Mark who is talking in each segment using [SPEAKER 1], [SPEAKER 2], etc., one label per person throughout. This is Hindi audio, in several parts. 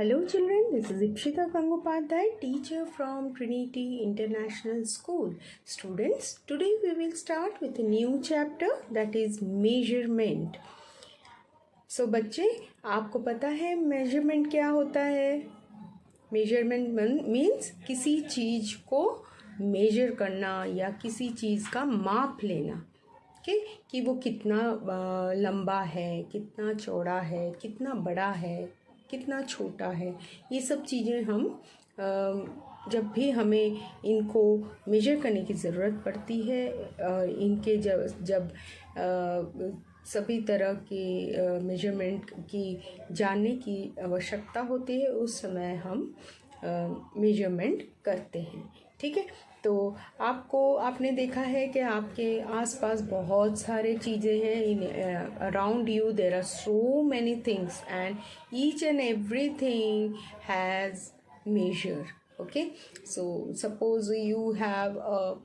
[SPEAKER 1] Hello children, this is Ipshita Gangopadhyay, teacher from Trinity International School. Students, today we will start with a new chapter that is measurement. So बच्चे, आपको पता है measurement क्या होता है? Measurement means किसी चीज़ को measure करना या किसी चीज़ का माप लेना. कि वो कितना लंबा है, कितना चौड़ा है, कितना बड़ा है, कितना छोटा है. ये सब चीज़ें हम जब भी हमें इनको मेजर करने की ज़रूरत पड़ती है, इनके जब सभी तरह के मेजरमेंट की जानने की आवश्यकता होती है, उस समय हम मेजरमेंट करते हैं. ठीक है, तो आपने देखा है कि आपके आसपास बहुत सारे चीज़ें हैं. In around you there are so many things and each and everything has measure. Okay, so suppose you have a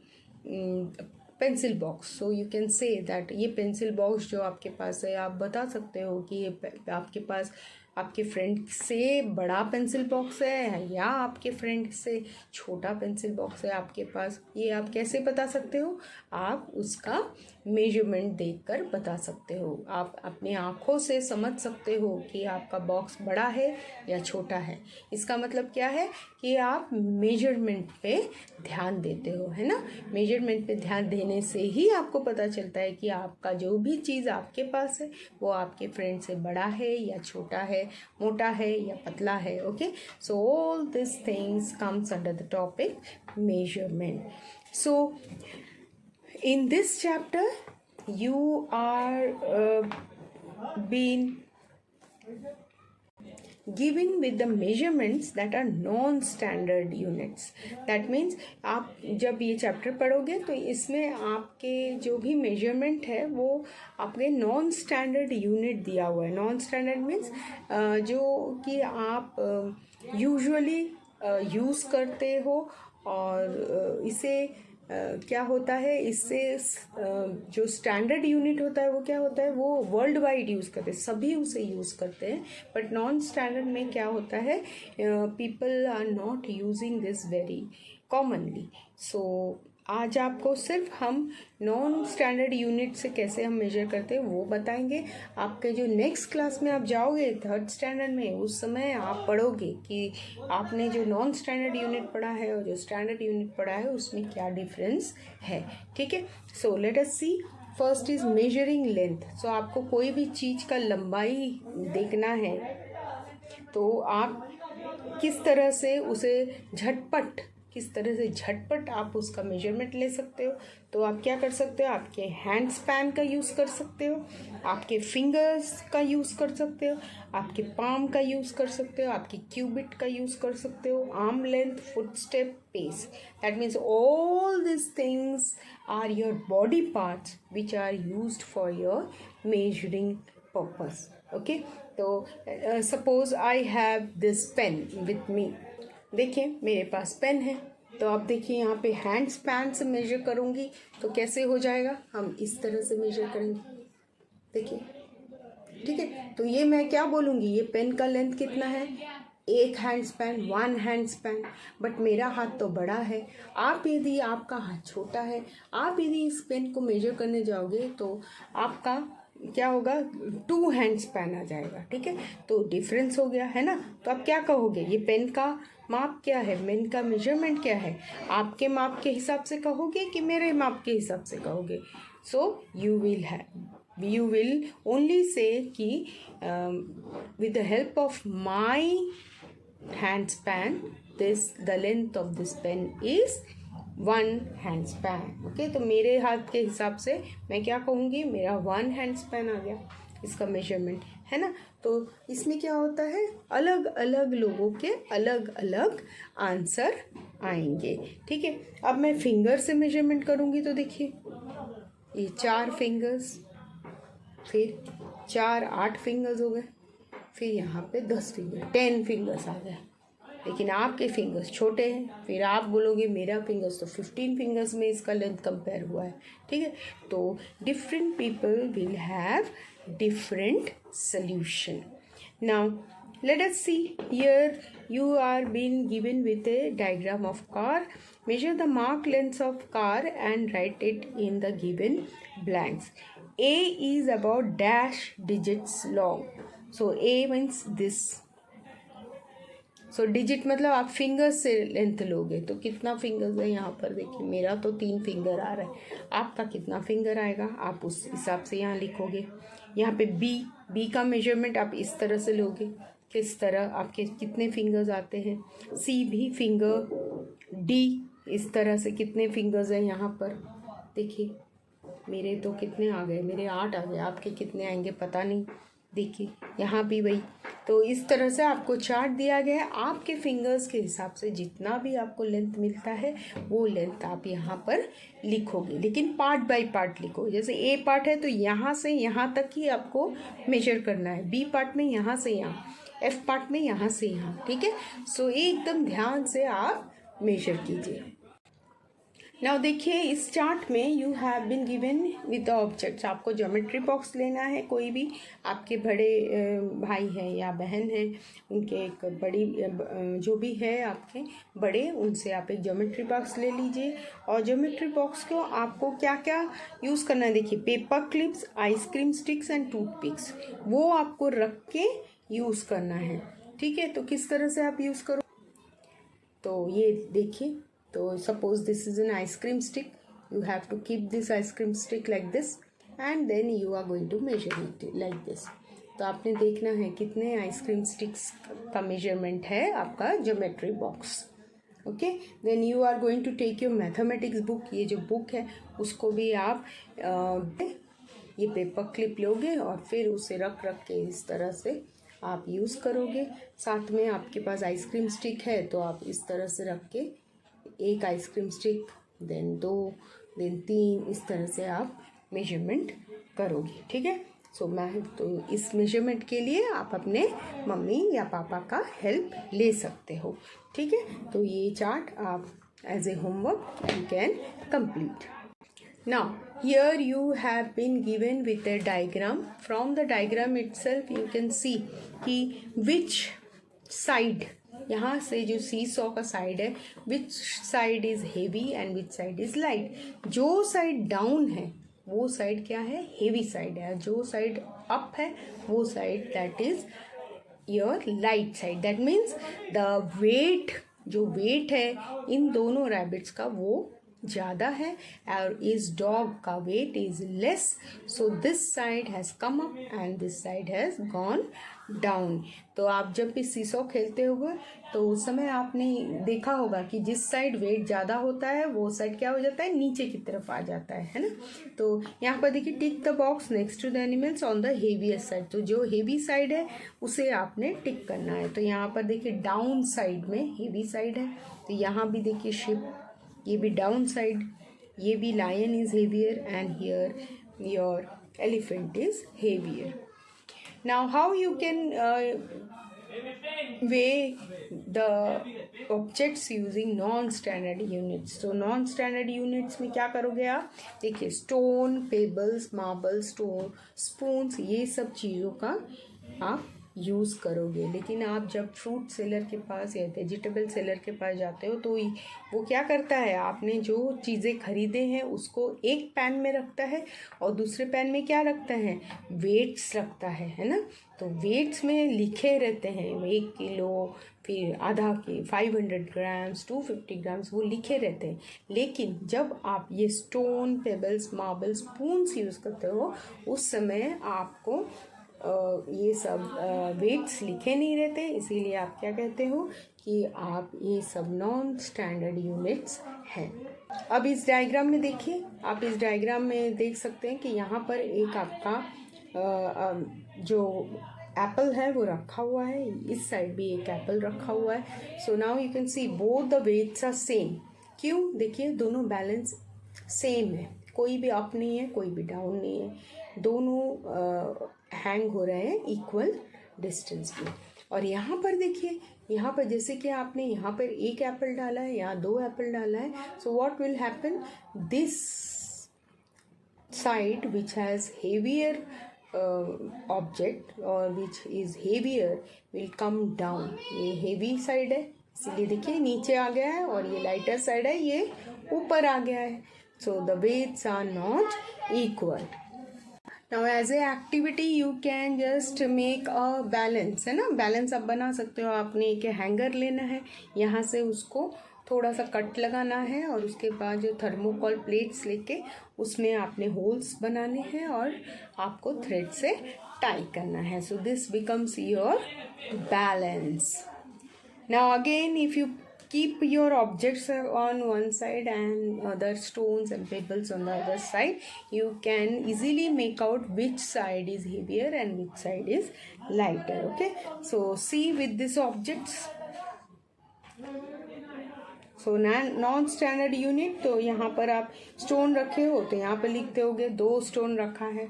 [SPEAKER 1] pencil box, so you can say that ये पेंसिल बॉक्स जो आपके पास है, आप बता सकते हो कि ये आपके पास आपके फ्रेंड से बड़ा पेंसिल बॉक्स है या आपके फ्रेंड से छोटा पेंसिल बॉक्स है आपके पास. ये आप कैसे बता सकते हो? आप उसका मेजरमेंट देखकर बता सकते हो. आप अपनी आँखों से समझ सकते हो कि आपका बॉक्स बड़ा है या छोटा है. इसका मतलब क्या है कि आप मेजरमेंट पे ध्यान देते हो, है ना. मेजरमेंट पे ध्यान देने से ही आपको पता चलता है कि आपका जो भी चीज़ आपके पास है वो आपके फ्रेंड से बड़ा है या छोटा है, मोटा है या पतला है. Okay, so all this things comes under the topic measurement. So in this chapter you are being given with the measurements that are non-standard units. That means आप जब ये चैप्टर पढ़ोगे तो इसमें आपके जो भी मेजरमेंट है वो आपके नॉन स्टैंडर्ड यूनिट दिया हुआ है. नॉन स्टैंडर्ड मीन्स जो कि आप यूजुअली यूज़ करते हो, और इसे क्या होता है, इससे जो स्टैंडर्ड यूनिट होता है वो क्या होता है, वो वर्ल्ड वाइड यूज़ करते हैं, सभी उसे यूज़ करते हैं. बट नॉन स्टैंडर्ड में क्या होता है, people are not using this very commonly. So आज आपको सिर्फ हम नॉन स्टैंडर्ड यूनिट से कैसे हम मेजर करते हैं वो बताएंगे. आपके जो नेक्स्ट क्लास में आप जाओगे 3rd स्टैंडर्ड में, उस समय आप पढ़ोगे कि आपने जो नॉन स्टैंडर्ड यूनिट पढ़ा है और जो स्टैंडर्ड यूनिट पढ़ा है उसमें क्या डिफरेंस है. ठीक है, so let us see. First is measuring length. So आपको कोई भी चीज़ का लंबाई देखना है तो आप किस तरह से उसे झटपट आप उसका मेजरमेंट ले सकते हो. तो आप क्या कर सकते हो, आपके हैंड स्पैन का यूज़ कर सकते हो, आपके फिंगर्स का यूज़ कर सकते हो, आपके पाम का यूज़ कर सकते हो, आपकी क्यूबिट का यूज़ कर सकते हो, arm length, foot step, pace. That means all this things are your body parts which are used for your measuring purpose. Okay, तो suppose I have this pen with me. देखिए मेरे पास पेन है, तो अब देखिए यहाँ पे हैंड स्पैन से मेजर करूँगी तो कैसे हो जाएगा, हम इस तरह से मेजर करेंगे. देखिए, ठीक है, तो ये मैं क्या बोलूँगी, ये पेन का लेंथ कितना है, 1 hand span, 1 hand span. But मेरा हाथ तो बड़ा है. यदि आपका हाथ छोटा है, आप यदि इस पेन को मेजर करने जाओगे तो आपका क्या होगा, 2 हैंड स्पैन आ जाएगा. ठीक है, तो डिफरेंस हो गया है ना. तो आप क्या कहोगे, ये पेन का माप क्या है, पेन का मेजरमेंट क्या है, आपके माप के हिसाब से कहोगे कि मेरे माप के हिसाब से कहोगे. So you will only say कि with the help of my hand span, the length of this pen is 1 hand span. Okay, तो मेरे हाथ के हिसाब से मैं क्या कहूँगी, मेरा 1 हैंड स्पैन आ गया इसका मेजरमेंट, है ना. तो इसमें क्या होता है, अलग अलग लोगों के अलग अलग आंसर आएंगे. ठीक है, अब मैं फिंगर से मेजरमेंट करूँगी तो देखिए ये 4 फिंगर्स, फिर 4 8 फिंगर्स हो गए, फिर यहाँ पे 10 फिंगर 10 फिंगर्स आ गए. लेकिन आपके फिंगर्स छोटे हैं, फिर आप बोलोगे मेरा फिंगर्स तो 15 फिंगर्स में इसका लेंथ कंपेयर हुआ है. ठीक है, तो different people will have different solution. Now Let us see. Here you are being given with a diagram of car. Measure the mark length of car and write it in the given blanks. A is about dash digits long. So A means this. So digit मतलब आप फिंगर्स से लेंथ लोगे तो कितना फिंगर्स है यहाँ पर देखिए, मेरा तो 3 फिंगर आ रहा है, आपका कितना फिंगर आएगा आप उस हिसाब से यहाँ लिखोगे. यहाँ पे बी का मेजरमेंट आप इस तरह से लोगे, किस तरह आपके कितने फिंगर्स आते हैं. सी भी फिंगर, डी इस तरह से कितने फिंगर्स हैं यहाँ पर देखिए, मेरे तो कितने आ गए, मेरे 8 आ गए, आपके कितने आएंगे पता नहीं. देखिए यहाँ भी वही. तो इस तरह से आपको चार्ट दिया गया है, आपके फिंगर्स के हिसाब से जितना भी आपको लेंथ मिलता है वो लेंथ आप यहाँ पर लिखोगे, लेकिन पार्ट बाय पार्ट लिखो. जैसे ए पार्ट है तो यहाँ से यहाँ तक ही आपको मेजर करना है, बी पार्ट में यहाँ से यहाँ, एफ पार्ट में यहाँ से यहाँ. ठीक है, सो एकदम ध्यान से आप मेजर कीजिए. नाउ देखिए इस चार्ट में you have been given with the objects. आपको ज्योमेट्री बॉक्स लेना है, कोई भी आपके बड़े भाई हैं या बहन हैं, उनके एक बड़ी जो भी है आपके बड़े, उनसे आप एक ज्योमेट्री बॉक्स ले लीजिए. और ज्योमेट्री बॉक्स को आपको क्या क्या यूज़ करना है देखिए, paper clips, ice cream sticks and toothpicks, वो आपको रख के यूज़ करना है. ठीक है, तो किस तरह से आप यूज़ करो तो ये देखिए. तो suppose this is an ice cream stick, you have to keep this ice cream stick like this and then you are going to measure it like this. तो आपने देखना है कितने आइसक्रीम स्टिक्स का मेजरमेंट है आपका geometry box. Okay, then you are going to take your mathematics book. ये जो बुक है उसको भी आप ये पेपर क्लिप लोगे और फिर उसे रख के इस तरह से आप यूज़ करोगे. साथ में आपके पास आइसक्रीम स्टिक है तो आप इस तरह से रख के एक आइसक्रीम स्टिक, देन 2, देन 3, इस तरह से आप मेजरमेंट करोगे. ठीक है, सो मैं तो इस मेजरमेंट के लिए आप अपने मम्मी या पापा का हेल्प ले सकते हो. ठीक है, तो ये चार्ट आप as a homework you can complete. Now here you have been given with a diagram. From the diagram itself you can see कि which side, यहाँ से जो सी सॉ का साइड है, which side is heavy and which side is light. जो साइड डाउन है वो साइड क्या है, हेवी साइड है. जो साइड अप है वो side that is your light side. That means the weight, जो वेट है इन दोनों रैबिट्स का वो ज़्यादा है और इस डॉग का weight is less. So this side has come up and this side has gone down. तो आप जब भी सीसॉ खेलते होगे तो उस समय आपने देखा होगा कि जिस साइड वेट ज़्यादा होता है वो साइड क्या हो जाता है, नीचे की तरफ आ जाता है ना. तो यहाँ पर देखिए, tick the box next to the animals on the heaviest side. तो जो हेवी साइड है उसे आपने टिक करना है. तो यहाँ पर देखिए डाउन साइड में हेवी साइड है, तो यहाँ भी देखिए शिप, ये भी डाउन साइड, ये भी lion is heavier and here your elephant is heavier. Now how you can weigh the objects using non-standard units. So non-standard units में क्या करोगे आप देखिए, stone, pebbles, marble, stone, spoons, ये सब चीज़ों का आप यूज़ करोगे. लेकिन आप जब फ्रूट सेलर के पास या वेजिटेबल सेलर के पास जाते हो तो वो क्या करता है, आपने जो चीज़ें खरीदे हैं उसको एक पैन में रखता है और दूसरे पैन में क्या रखता है, वेट्स रखता है ना. तो वेट्स में लिखे रहते हैं 1 किलो, फिर आधा के 500 ग्राम्स, 250 ग्राम्स, वो लिखे रहते हैं. लेकिन जब आप ये stone, pebbles, marble, spoons use करते हो उस समय आपको ये सब वेट्स लिखे नहीं रहते. इसीलिए आप क्या कहते हो कि आप ये सब नॉन स्टैंडर्ड यूनिट्स हैं. अब इस डायग्राम में देखिए, आप इस डायग्राम में देख सकते हैं कि यहाँ पर एक आपका जो एप्पल है वो रखा हुआ है, इस साइड भी एक एप्पल रखा हुआ है. So now you can see both the weights are same. क्यों, देखिए दोनों बैलेंस सेम है, कोई भी अप नहीं है, कोई भी डाउन नहीं है, दोनों हैंग हो रहे हैं इक्वल डिस्टेंस पे. और यहाँ पर देखिए, यहाँ पर जैसे कि आपने यहाँ पर एक एप्पल डाला है, यहाँ 2 एप्पल डाला है. So what will happen, this side which has heavier object और which is heavier will come down. ये हेवी साइड है इसीलिए देखिए नीचे आ गया है, और ये लाइटर साइड है ये ऊपर आ गया है. So the weights are not equal. Now as a activity you can just make a balance, है ना. बैलेंस आप बना सकते हो. आपने एक हैंगर लेना है, यहाँ से उसको थोड़ा सा कट लगाना है और उसके बाद जो थर्मोकॉल प्लेट्स लेके उसमें आपने होल्स बनाने हैं और आपको थ्रेड से टाई करना है. So this becomes your balance. Now again if you keep your objects on one side and other stones and pebbles on the other side, you can easily make out which side is heavier and which side is lighter. Okay, so see with these objects. So non standard unit, तो यहाँ पर आप स्टोन रखे हो तो यहाँ पर लिखते होगे 2 स्टोन रखा है.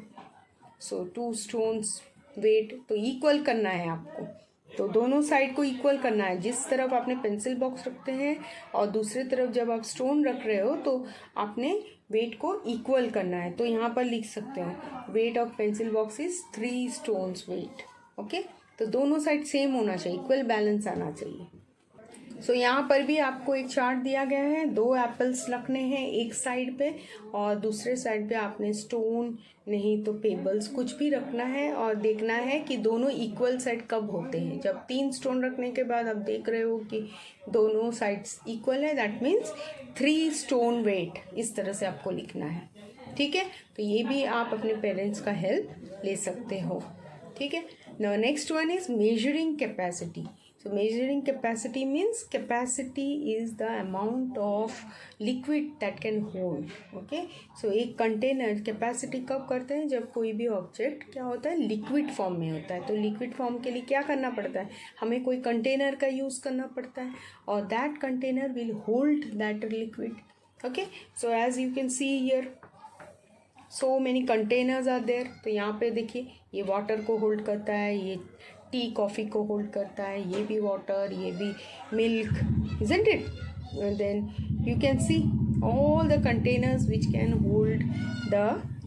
[SPEAKER 1] सो 2 स्टोन्स वेट तो इक्वल करना है आपको. तो दोनों साइड को इक्वल करना है. जिस तरफ आपने पेंसिल बॉक्स रखते हैं और दूसरी तरफ जब आप स्टोन रख रहे हो तो आपने वेट को इक्वल करना है. तो यहाँ पर लिख सकते हो weight of pencil box is 3 stones weight. Okay, तो दोनों साइड सेम होना चाहिए, इक्वल बैलेंस आना चाहिए. सो यहाँ पर भी आपको एक चार्ट दिया गया है. 2 एप्पल्स रखने हैं एक साइड पे और दूसरे साइड पे आपने स्टोन नहीं तो पेबल्स कुछ भी रखना है और देखना है कि दोनों इक्वल साइड कब होते हैं. जब 3 स्टोन रखने के बाद आप देख रहे हो कि दोनों साइड्स इक्वल है, दैट मीन्स 3 स्टोन वेट. इस तरह से आपको लिखना है. ठीक है, तो ये भी आप अपने पेरेंट्स का हेल्प ले सकते हो. ठीक है. Now next one is measuring capacity. So measuring capacity means capacity is the amount of liquid that can hold. Okay, so एक कंटेनर कैपेसिटी कब करते हैं, जब कोई भी ऑब्जेक्ट क्या होता है लिक्विड फॉर्म में होता है. तो लिक्विड फॉर्म के लिए क्या करना पड़ता है, हमें कोई कंटेनर का यूज़ करना पड़ता है और that container will hold that liquid. Okay, so as you can see here so many containers are there. तो यहाँ पे देखिए ये वाटर को होल्ड करता है, ये टी कॉफ़ी को होल्ड करता है, ये भी वाटर, ये भी milk, isn't it? And then you can see all the containers which can hold the